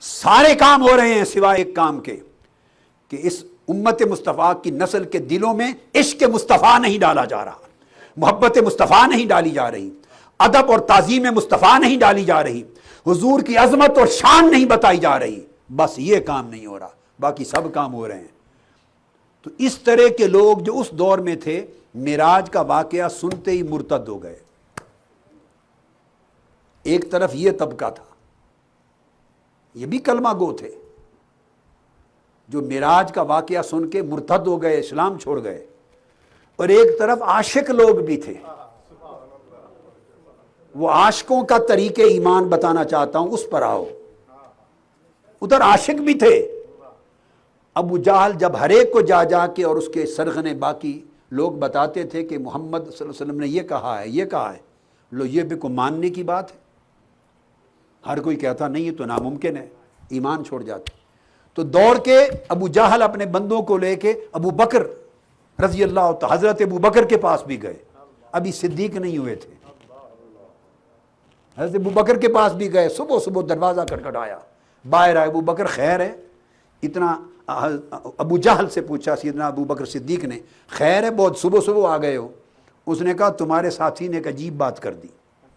سارے کام ہو رہے ہیں سوائے ایک کام کے کہ اس امت مصطفیٰ کی نسل کے دلوں میں عشق مصطفیٰ نہیں ڈالا جا رہا، محبت مصطفیٰ نہیں ڈالی جا رہی، ادب اور تعظیم مصطفیٰ نہیں ڈالی جا رہی، حضور کی عظمت اور شان نہیں بتائی جا رہی، بس یہ کام نہیں ہو رہا، باقی سب کام ہو رہے ہیں۔ تو اس طرح کے لوگ جو اس دور میں تھے معراج کا واقعہ سنتے ہی مرتد ہو گئے۔ ایک طرف یہ طبقہ تھا، یہ بھی کلمہ گو تھے، جو معراج کا واقعہ سن کے مرتد ہو گئے، اسلام چھوڑ گئے، اور ایک طرف عاشق لوگ بھی تھے۔ وہ عاشقوں کا طریقہ ایمان بتانا چاہتا ہوں، اس پر آؤ۔ ادھر عاشق بھی تھے۔ ابو جہل جب ہر ایک کو جا جا کے اور اس کے سرغنے باقی لوگ بتاتے تھے کہ محمد صلی اللہ علیہ وسلم نے یہ کہا ہے، یہ کہا ہے، لو یہ بھی کو ماننے کی بات ہے۔ ہر کوئی کہتا نہیں، یہ تو ناممکن ہے، ایمان چھوڑ جاتے۔ تو دوڑ کے ابو جہل اپنے بندوں کو لے کے ابو بکر رضی اللہ تعالی، حضرت ابو بکر کے پاس بھی گئے، ابھی صدیق نہیں ہوئے تھے، حضرت ابو بکر کے پاس بھی گئے، صبح صبح دروازہ کھٹکھٹایا، باہر آئے، ابو بکر خیر ہے؟ اتنا ابو جہل سے پوچھا سیدنا ابو بکر صدیق نے، خیر ہے بہت صبح صبح آ گئے ہو؟ اس نے کہا تمہارے ساتھی نے ایک عجیب بات کر دی۔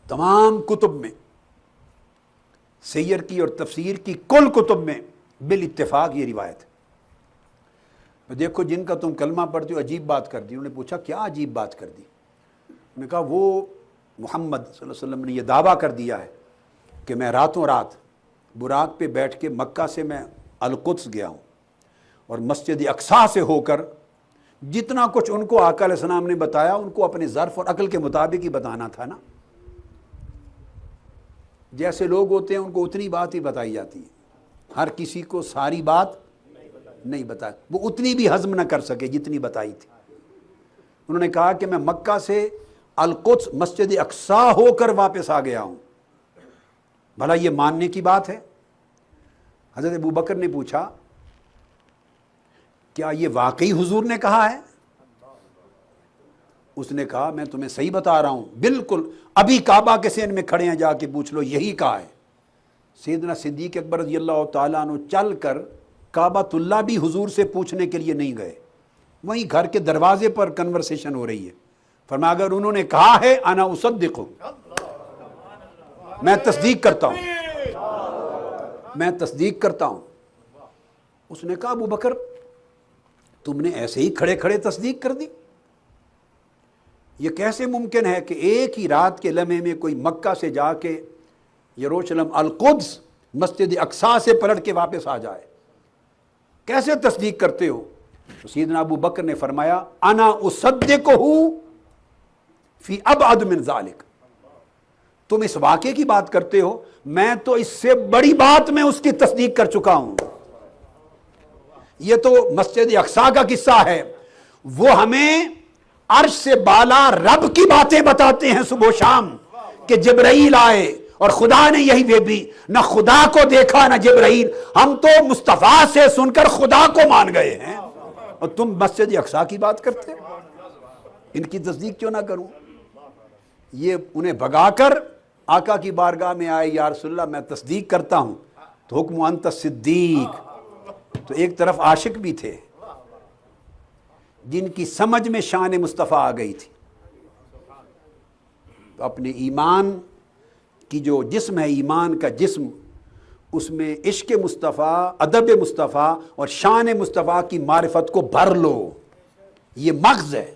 تمام کتب میں، سیر کی اور تفسیر کی کل کتب میں بالاتفاق یہ روایت ہے۔ دیکھو جن کا تم کلمہ پڑھتے ہو عجیب بات کر دی۔ انہوں نے پوچھا کیا عجیب بات کر دی؟ انہوں نے کہا وہ محمد صلی اللہ علیہ وسلم نے یہ دعویٰ کر دیا ہے کہ میں راتوں رات براق پہ بیٹھ کے مکہ سے میں القدس گیا ہوں، اور مسجد اقصیٰ سے ہو کر جتنا کچھ ان کو آقا علیہ السلام نے بتایا، ان کو اپنے ظرف اور عقل کے مطابق ہی بتانا تھا نا۔ جیسے لوگ ہوتے ہیں ان کو اتنی بات ہی بتائی جاتی ہے، ہر کسی کو ساری بات نہیں بتائی، وہ اتنی بھی ہضم نہ کر سکے جتنی بتائی تھی۔ انہوں نے کہا کہ میں مکہ سے القدس مسجد اقصیٰ ہو کر واپس آ گیا ہوں، بھلا یہ ماننے کی بات ہے؟ حضرت ابو بکر نے پوچھا کیا یہ واقعی حضور نے کہا ہے؟ اس نے کہا میں تمہیں صحیح بتا رہا ہوں، بالکل ابھی کعبہ کے سین میں کھڑے ہیں، جا کے پوچھ لو، یہی کہا ہے۔ سیدنا صدیق اکبر رضی اللہ تعالیٰ عنہ چل کر کعبۃ اللہ بھی حضور سے پوچھنے کے لیے نہیں گئے، وہیں گھر کے دروازے پر کنورسیشن ہو رہی ہے۔ فرمایا اگر انہوں نے کہا ہے انا اصدق، میں تصدیق کرتا ہوں، میں تصدیق کرتا ہوں۔ اس نے کہا ابو بکر تم نے ایسے ہی کھڑے کھڑے تصدیق کر دی؟ یہ کیسے ممکن ہے کہ ایک ہی رات کے لمحے میں کوئی مکہ سے جا کے یروشلم القدس مسجد اقصیٰ سے پلٹ کے واپس آ جائے؟ کیسے تصدیق کرتے ہو؟ تو سیدنا ابو بکر نے فرمایا انا اصدقہ فی ابعد من ذالک، تم اس واقعے کی بات کرتے ہو، میں تو اس سے بڑی بات میں اس کی تصدیق کر چکا ہوں۔ یہ تو مسجد اقصیٰ کا قصہ ہے، وہ ہمیں عرش سے بالا رب کی باتیں بتاتے ہیں صبح و شام کہ جبرائیل آئے اور خدا نے یہی بھی نہ خدا کو دیکھا نہ جبرائیل، ہم تو مصطفیٰ سے سن کر خدا کو مان گئے ہیں، اور تم مسجد اقصیٰ کی بات کرتے ہو؟ ان کی تصدیق کیوں نہ کروں؟ یہ انہیں بھگا کر آقا کی بارگاہ میں آئے، یا رسول اللہ میں تصدیق کرتا ہوں، تو حکم انت صدیق۔ تو ایک طرف عاشق بھی تھے جن کی سمجھ میں شان مصطفیٰ آ گئی تھی، تو اپنے ایمان کی جو جسم ہے، ایمان کا جسم، اس میں عشق مصطفیٰ، ادب مصطفیٰ اور شان مصطفیٰ کی معرفت کو بھر لو، یہ مغز ہے۔